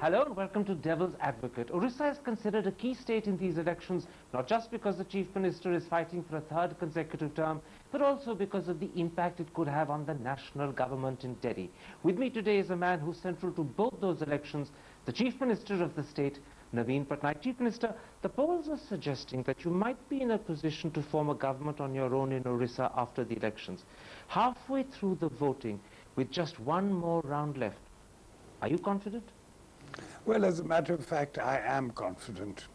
Hello and welcome to Devil's Advocate. Orissa is considered a key state in these elections, not just because the Chief Minister is fighting for a third consecutive term, but also because of the impact it could have on the national government in Delhi. With me today is a man who's central to both those elections, the Chief Minister of the state, Naveen Patnaik. Chief Minister, the polls are suggesting that you might be in a position to form a government on your own in Orissa after the elections. Halfway through the voting, with just one more round left, are you confident? Well, as a matter of fact, I am confident.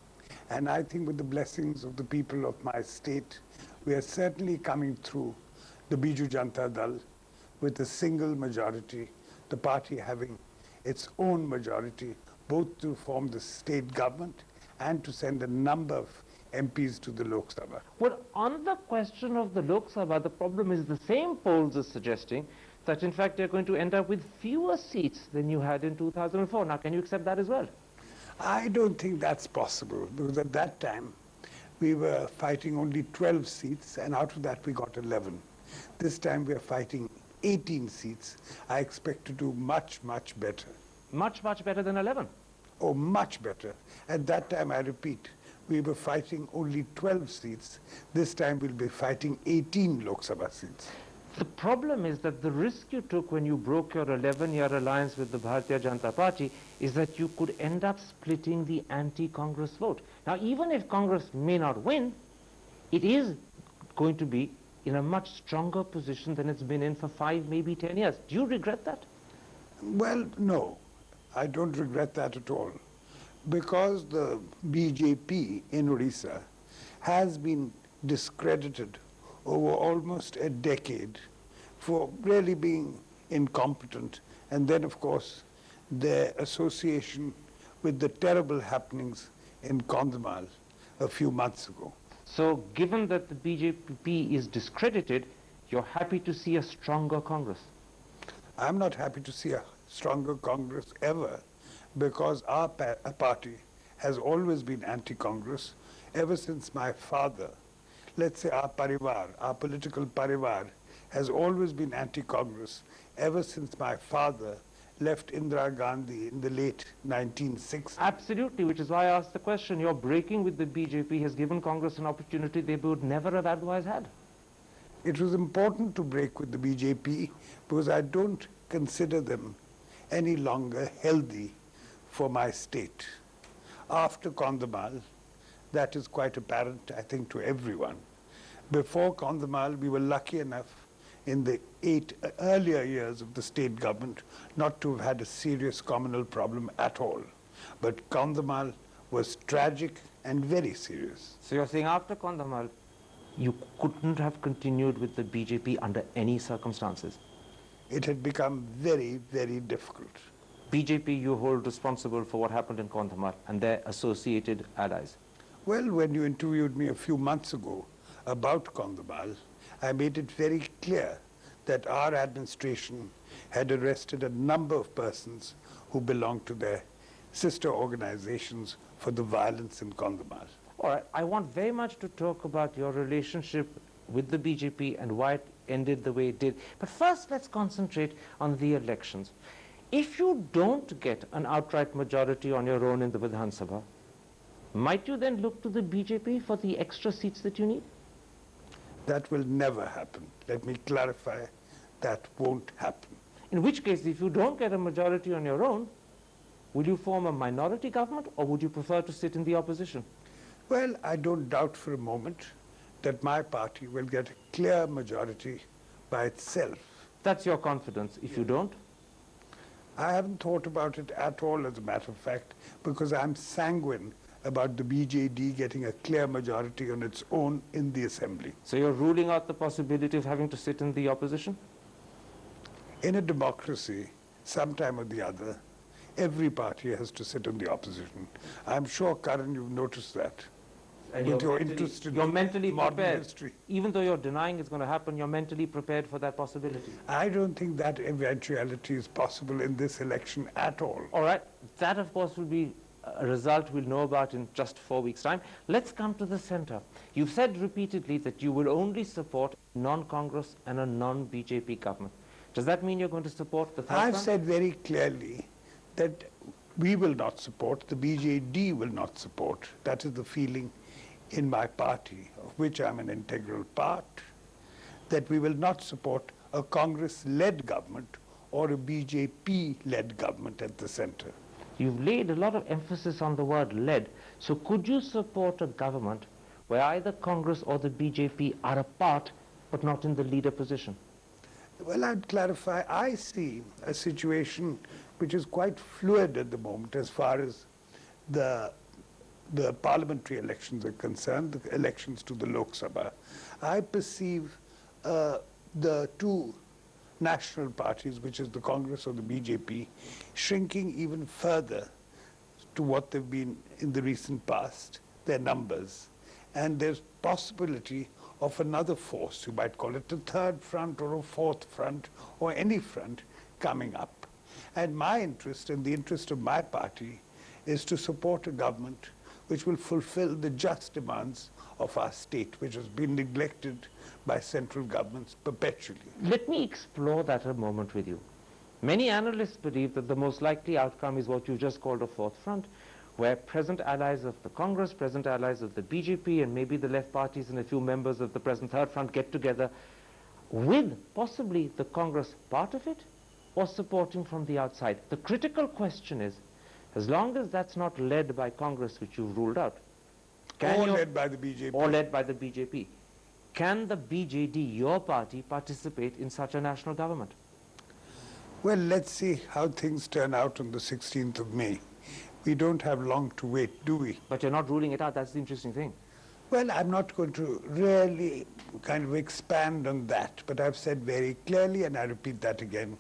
And I think with the blessings of the people of my state, we are certainly coming through the Biju Janata Dal with a single majority, the party having its own majority, both to form the state government and to send a number of MPs to the Lok Sabha. Well, on the question of the Lok Sabha, the problem is the same polls are suggesting that in fact they're going to end up with fewer seats than you had in 2004. Now, can you accept that as well? I don't think that's possible, because at that time we were fighting only 12 seats, and out of that we got 11. This time we are fighting 18 seats. I expect to do much, much better. Much, much better than 11. Oh, much better. At that time, I repeat, we were fighting only 12 seats. This time we'll be fighting 18 Lok Sabha seats. The problem is that the risk you took when you broke your 11-year alliance with the Bharatiya Janata Party is that you could end up splitting the anti-Congress vote. Now, even if Congress may not win, it is going to be in a much stronger position than it's been in for 5, maybe 10 years. Do you regret that? Well, no, I don't regret that at all, because the BJP in Orissa has been discredited over almost a decade for really being incompetent, and then of course their association with the terrible happenings in Kandhamal a few months ago. So given that the BJP is discredited, you're happy to see a stronger Congress? I'm not happy to see a stronger Congress ever, because our party has always been anti-Congress ever since my father. Let's say our parivar, our political parivar, has always been anti-Congress ever since my father left Indira Gandhi in the late 1960s. Absolutely, which is why I asked the question. Your breaking with the BJP has given Congress an opportunity they would never have otherwise had. It was important to break with the BJP because I don't consider them any longer healthy for my state. After Kandhamal, that is quite apparent, I think, to everyone. Before Kandhamal, we were lucky enough in the 8 earlier years of the state government not to have had a serious communal problem at all. But Kandhamal was tragic and very serious. So you're saying after Kandhamal, you couldn't have continued with the BJP under any circumstances? It had become very, very difficult. BJP you hold responsible for what happened in Kandhamal and their associated allies? Well, when you interviewed me a few months ago about Kandhamal, I made it very clear that our administration had arrested a number of persons who belonged to their sister organizations for the violence in Kandhamal. All right, I want very much to talk about your relationship with the BJP and why it ended the way it did. But first, let's concentrate on the elections. If you don't get an outright majority on your own in the Vidhan Sabha, might you then look to the BJP for the extra seats that you need? That will never happen. Let me clarify, that won't happen. In which case, if you don't get a majority on your own, will you form a minority government or would you prefer to sit in the opposition? Well, I don't doubt for a moment that my party will get a clear majority by itself. That's your confidence. If you don't? I haven't thought about it at all, as a matter of fact, because I'm sanguine about the BJD getting a clear majority on its own in the assembly. So you're ruling out the possibility of having to sit in the opposition? In a democracy, sometime or the other, every party has to sit in the opposition. I'm sure, Karan, you've noticed that. And with your interest in you're mentally modern prepared. history. Even though you're denying it's going to happen, you're mentally prepared for that possibility. I don't think that eventuality is possible in this election at all. All right. That, of course, will be a result we'll know about in just 4 weeks' time. Let's come to the center. You've said repeatedly that you will only support non-Congress and a non-BJP government. Does that mean you're going to support the third I've one? said very clearly that we will not support, the BJD will not support. That is the feeling in my party, of which I'm an integral part, that we will not support a Congress-led government or a BJP-led government at the center. You've laid a lot of emphasis on the word led. So could you support a government where either Congress or the BJP are a part but not in the leader position? Well, I'd clarify, I see a situation which is quite fluid at the moment as far as the parliamentary elections are concerned, the elections to the Lok Sabha. I perceive the two national parties, which is the Congress or the BJP, shrinking even further to what they've been in the recent past, their numbers. And there's possibility of another force, you might call it a third front or a fourth front or any front coming up. And my interest and the interest of my party is to support a government which will fulfill the just demands of our state, which has been neglected by central governments perpetually. Let me explore that a moment with you. Many analysts believe that the most likely outcome is what you just called a fourth front, where present allies of the Congress, present allies of the BJP, and maybe the left parties and a few members of the present third front get together with possibly the Congress part of it or supporting from the outside. The critical question is, as long as that's not led by Congress, which you've ruled out, or led by the BJP. Or led by the BJP, can the BJD, your party, participate in such a national government? Well, let's see how things turn out on the 16th of May. We don't have long to wait, do we? But you're not ruling it out. That's the interesting thing. Well, I'm not going to really kind of expand on that, but I've said very clearly, and I repeat that again,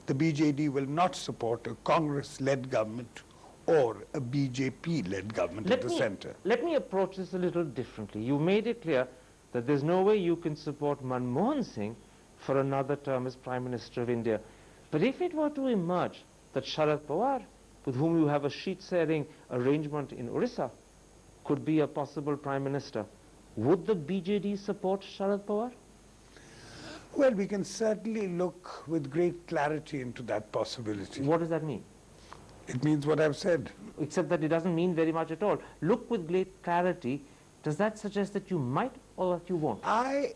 the BJD will not support a Congress-led government or a BJP-led government at the center. Let me approach this a little differently. You made it clear that there's no way you can support Manmohan Singh for another term as Prime Minister of India. But if it were to emerge that Sharad Pawar, with whom you have a sheet-sharing arrangement in Orissa, could be a possible Prime Minister, would the BJD support Sharad Pawar? Well, we can certainly look with great clarity into that possibility. What does that mean? It means what I've said. Except that it doesn't mean very much at all. Look with great clarity. Does that suggest that you might or that you won't? I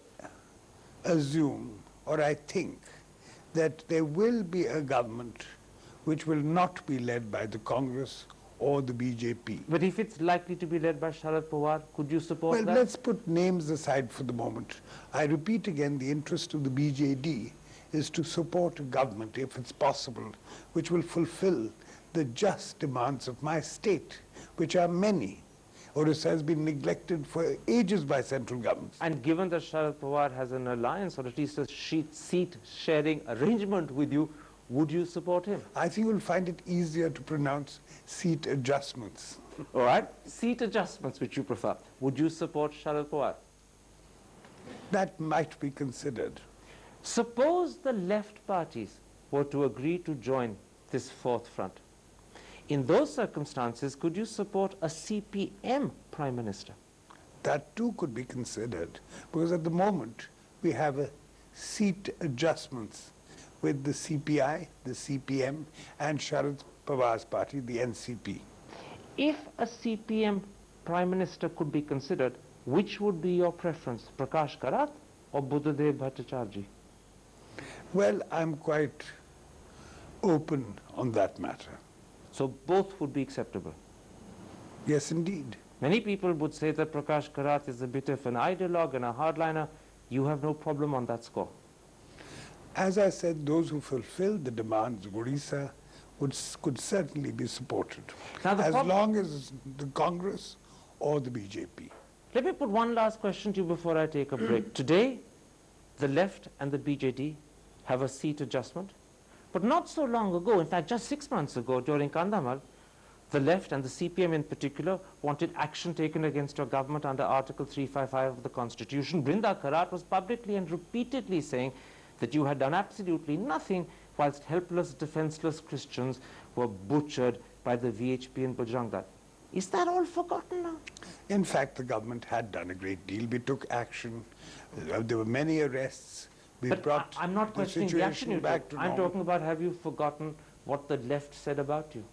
assume, or I think, that there will be a government which will not be led by the Congress or the BJP. But if it's likely to be led by Sharad Pawar, could you support that? Well, let's put names aside for the moment. I repeat again, the interest of the BJD is to support a government, if it's possible, which will fulfill the just demands of my state, which are many. Orissa has been neglected for ages by central governments. And given that Sharad Pawar has an alliance, or at least a seat-sharing arrangement with you, would you support him? I think you'll find it easier to pronounce seat adjustments. All right. Seat adjustments, which you prefer. Would you support Sharad Pawar? That might be considered. Suppose the left parties were to agree to join this fourth front. In those circumstances, could you support a CPM Prime Minister? That too could be considered, because at the moment we have a seat adjustments with the CPI, the CPM, and Sharad Pawar's party, the NCP. If a CPM Prime Minister could be considered, which would be your preference, Prakash Karat or Buddhadev Bhattacharjee? Well, I'm quite open on that matter. So both would be acceptable? Yes, indeed. Many people would say that Prakash Karat is a bit of an ideologue and a hardliner. You have no problem on that score? As I said, those who fulfill the demands of Orissa could certainly be supported, as long as the Congress or the BJP. Let me put one last question to you before I take a break. Today, the left and the BJD have a seat adjustment. But not so long ago, in fact, just 6 months ago, during Kandhamal, the left and the CPM in particular wanted action taken against your government under Article 355 of the Constitution. Brinda Karat was publicly and repeatedly saying that you had done absolutely nothing whilst helpless, defenseless Christians were butchered by the VHP and Bajrang Dal. Is that all forgotten now? In fact, the government had done a great deal. We took action. There were many arrests. But I'm not questioning the action you took. I'm talking about, have you forgotten what the left said about you?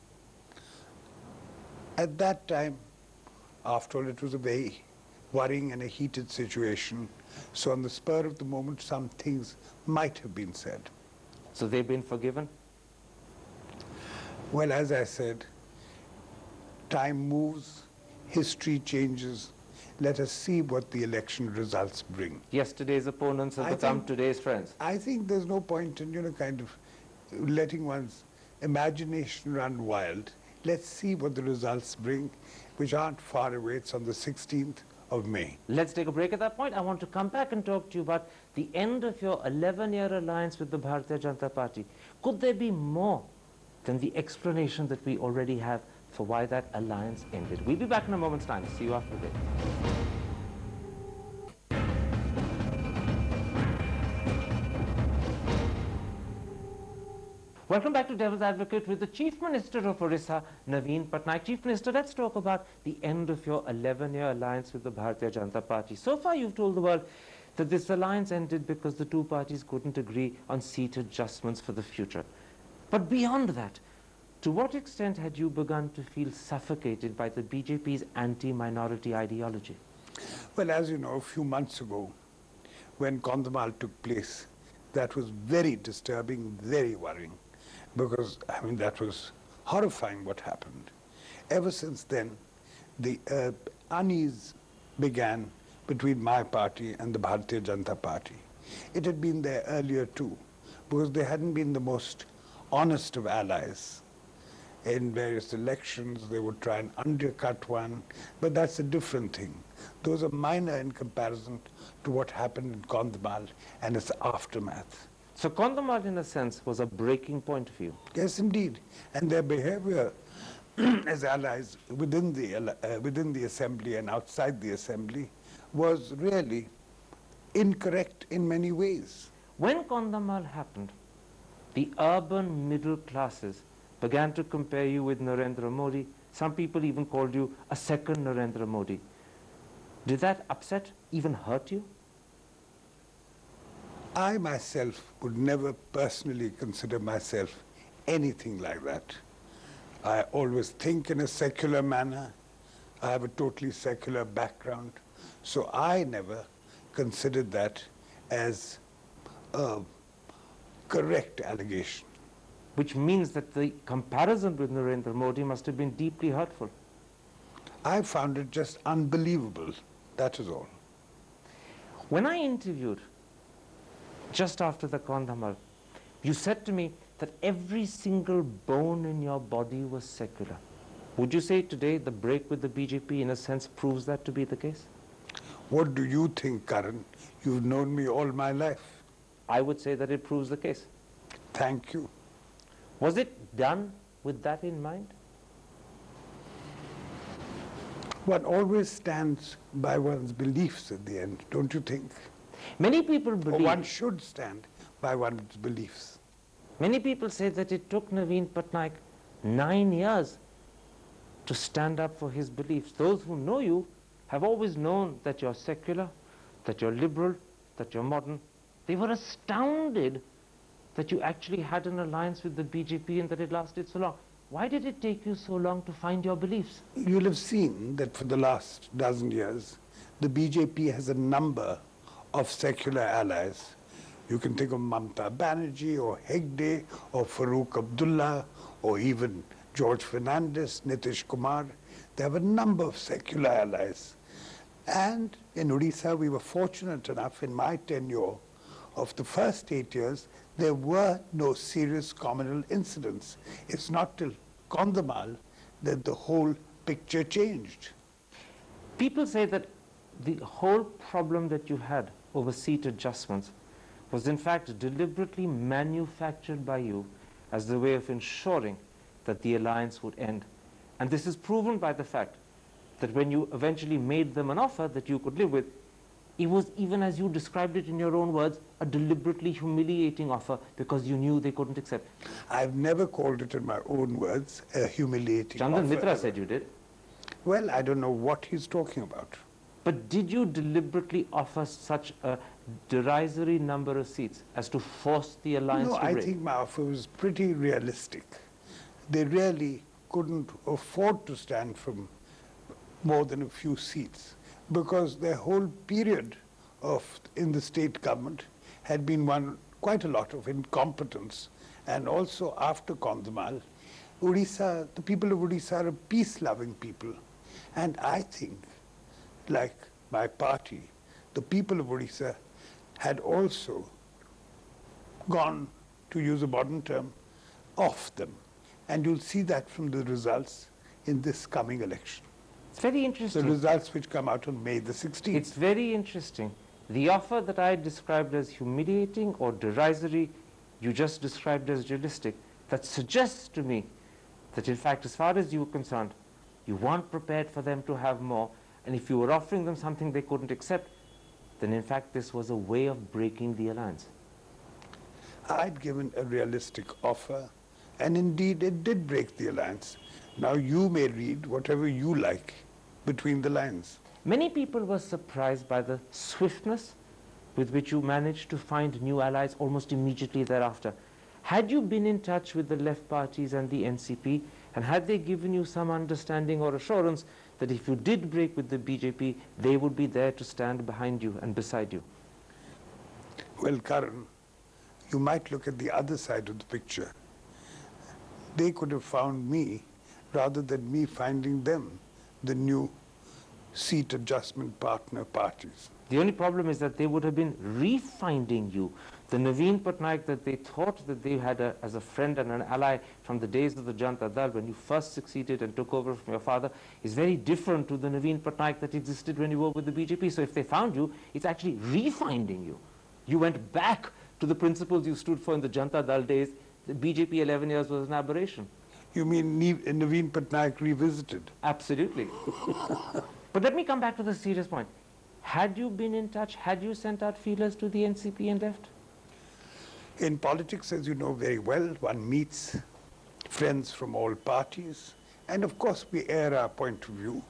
At that time, after all, it was a very worrying and a heated situation. So on the spur of the moment, some things might have been said. So they've been forgiven? Well, as I said, time moves, history changes. Let us see what the election results bring. Yesterday's opponents have become today's friends. I think there's no point in, kind of letting one's imagination run wild. Let's see what the results bring, which aren't far away. It's on the 16th of May. Let's take a break at that point. I want to come back and talk to you about the end of your 11-year alliance with the Bharatiya Janata Party. Could there be more than the explanation that we already have for why that alliance ended? We'll be back in a moment's time. See you after the break. Welcome back to Devil's Advocate with the Chief Minister of Orissa, Naveen Patnaik. Chief Minister, let's talk about the end of your 11-year alliance with the Bharatiya Janata Party. So far, you've told the world that this alliance ended because the two parties couldn't agree on seat adjustments for the future. But beyond that, to what extent had you begun to feel suffocated by the BJP's anti-minority ideology? Well, as you know, a few months ago, when Kandhamal took place, that was very disturbing, very worrying, because, that was horrifying what happened. Ever since then, the unease began between my party and the Bharatiya Janata Party. It had been there earlier too, because they hadn't been the most honest of allies. In various elections, they would try and undercut one, but that's a different thing. Those are minor in comparison to what happened in Kandhamal and its aftermath. So Kandhamal, in a sense, was a breaking point for you? Yes, indeed. And their behavior as allies within the assembly and outside the assembly was really incorrect in many ways. When Kandhamal happened, the urban middle classes began to compare you with Narendra Modi. Some people even called you a second Narendra Modi. Did that upset, even hurt you? I myself would never personally consider myself anything like that. I always think in a secular manner. I have a totally secular background. So I never considered that as a correct allegation. Which means that the comparison with Narendra Modi must have been deeply hurtful. I found it just unbelievable, that is all. When I interviewed just after the Kandhamal, you said to me that every single bone in your body was secular. Would you say today the break with the BJP in a sense proves that to be the case? What do you think, Karan? You've known me all my life. I would say that it proves the case. Thank you. Was it done with that in mind? One always stands by one's beliefs at the end, don't you think? Many people believe... Or one should stand by one's beliefs. Many people say that it took Naveen Patnaik 9 years to stand up for his beliefs. Those who know you have always known that you're secular, that you're liberal, that you're modern. They were astounded that you actually had an alliance with the BJP and that it lasted so long. Why did it take you so long to find your beliefs? You'll have seen that for the last dozen years, the BJP has a number of secular allies. You can think of Mamta Banerjee or Hegde or Farooq Abdullah or even George Fernandes, Nitish Kumar. They have a number of secular allies. And in Odisha, we were fortunate enough in my tenure of the first 8 years, there were no serious communal incidents. It's not till Kandhamal that the whole picture changed. People say that the whole problem that you had over seat adjustments was in fact deliberately manufactured by you as the way of ensuring that the alliance would end. And this is proven by the fact that when you eventually made them an offer that you could live with, it was, even as you described it in your own words, a deliberately humiliating offer because you knew they couldn't accept. I've never called it in my own words a humiliating offer. Chandan Mitra said you did. Well, I don't know what he's talking about. But did you deliberately offer such a derisory number of seats as to force the alliance to break? No, I think my offer was pretty realistic. They really couldn't afford to stand for more than a few seats because their whole period in the state government had been quite a lot of incompetence. And also after Kandhamal, the people of Odisha are a peace-loving people. And I think, like my party, the people of Odisha had also gone, to use a modern term, off them. And you'll see that from the results in this coming election. It's very interesting. The results which come out on May the 16th. It's very interesting. The offer that I described as humiliating or derisory, you just described as realistic. That suggests to me that, in fact, as far as you were concerned, you weren't prepared for them to have more, and if you were offering them something they couldn't accept, then in fact this was a way of breaking the alliance. I'd given a realistic offer, and indeed it did break the alliance. Now you may read whatever you like between the lines. Many people were surprised by the swiftness with which you managed to find new allies almost immediately thereafter. Had you been in touch with the left parties and the NCP, and had they given you some understanding or assurance that if you did break with the BJP, they would be there to stand behind you and beside you? Well, Karan, you might look at the other side of the picture. They could have found me rather than me finding them, the new seat adjustment partner parties. The only problem is that they would have been refinding you. The Naveen Patnaik that they thought that they had as a friend and an ally from the days of the Janata Dal, when you first succeeded and took over from your father, is very different to the Naveen Patnaik that existed when you were with the BJP. So if they found you, it's actually refinding you. You went back to the principles you stood for in the Janata Dal days. The BJP 11 years was an aberration. You mean Naveen Patnaik revisited? Absolutely. But let me come back to the serious point. Had you been in touch, had you sent out feelers to the NCP and left? In politics, as you know very well, one meets friends from all parties, and of course we air our point of view,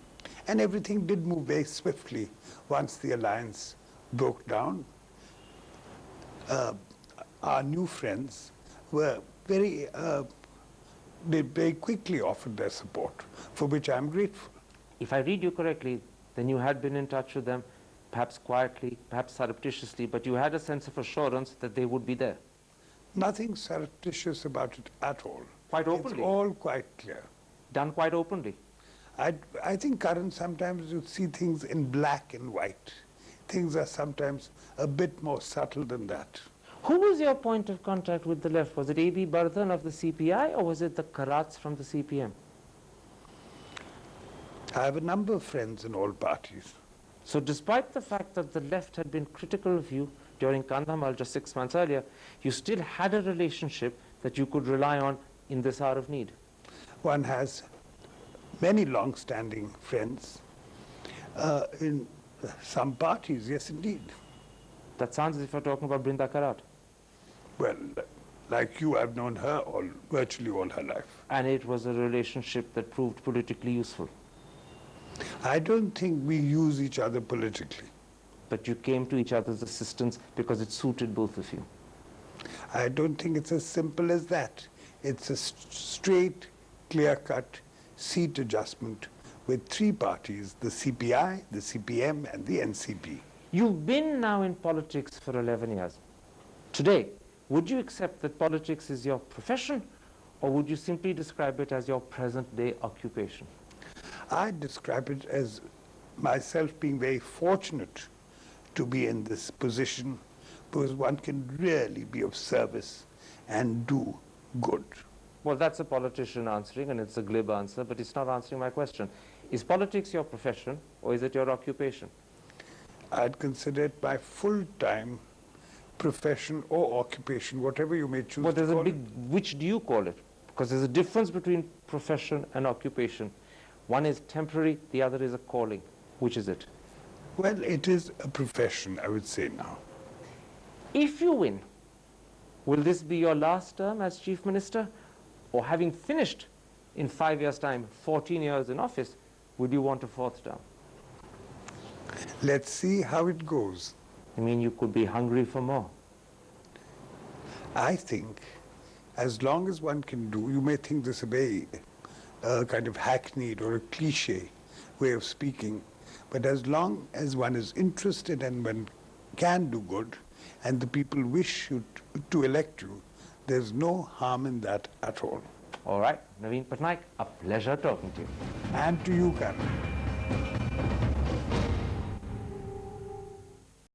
and everything did move very swiftly once the alliance broke down. Our new friends were they very quickly offered their support, for which I'm grateful. If I read you correctly, then you had been in touch with them, perhaps quietly, perhaps surreptitiously, but you had a sense of assurance that they would be there. Nothing surreptitious about it at all. Quite openly. It's all quite clear. Done quite openly. I think, Karan, sometimes you see things in black and white. Things are sometimes a bit more subtle than that. Who was your point of contact with the left? Was it A.B. Bardhan of the CPI, or was it the Karats from the CPM? I have a number of friends in all parties. So despite the fact that the left had been critical of you during Kandhamal just 6 months earlier, you still had a relationship that you could rely on in this hour of need. One has many long-standing friends in some parties, yes indeed. That sounds as if you're talking about Brinda Karat. Well, like you, I've known her virtually all her life. And it was a relationship that proved politically useful. I don't think we use each other politically. But you came to each other's assistance because it suited both of you. I don't think it's as simple as that. It's a straight, clear-cut seat adjustment with three parties, the CPI, the CPM, and the NCP. You've been now in politics for 11 years. Today, would you accept that politics is your profession, or would you simply describe it as your present-day occupation? I describe it as myself being very fortunate to be in this position, because one can really be of service and do good. Well, that's a politician answering, and it's a glib answer, but it's not answering my question. Is politics your profession, or is it your occupation? I'd consider it my full-time profession or occupation, whatever you may choose. Well, there's to a call big, it. which do you call it? Because there's a difference between profession and occupation. One is temporary, the other is a calling. Which is it? Well, it is a profession, I would say now. If you win, will this be your last term as Chief Minister? Or having finished in 5 years' time, 14 years in office, would you want a fourth term? Let's see how it goes. I mean, you could be hungry for more. I think as long as one can do, you may think this a very a kind of hackneyed or a cliche way of speaking. But as long as one is interested and one can do good, and the people wish you to elect you, there's no harm in that at all. All right, Naveen Patnaik, a pleasure talking to you. And to you, Karan.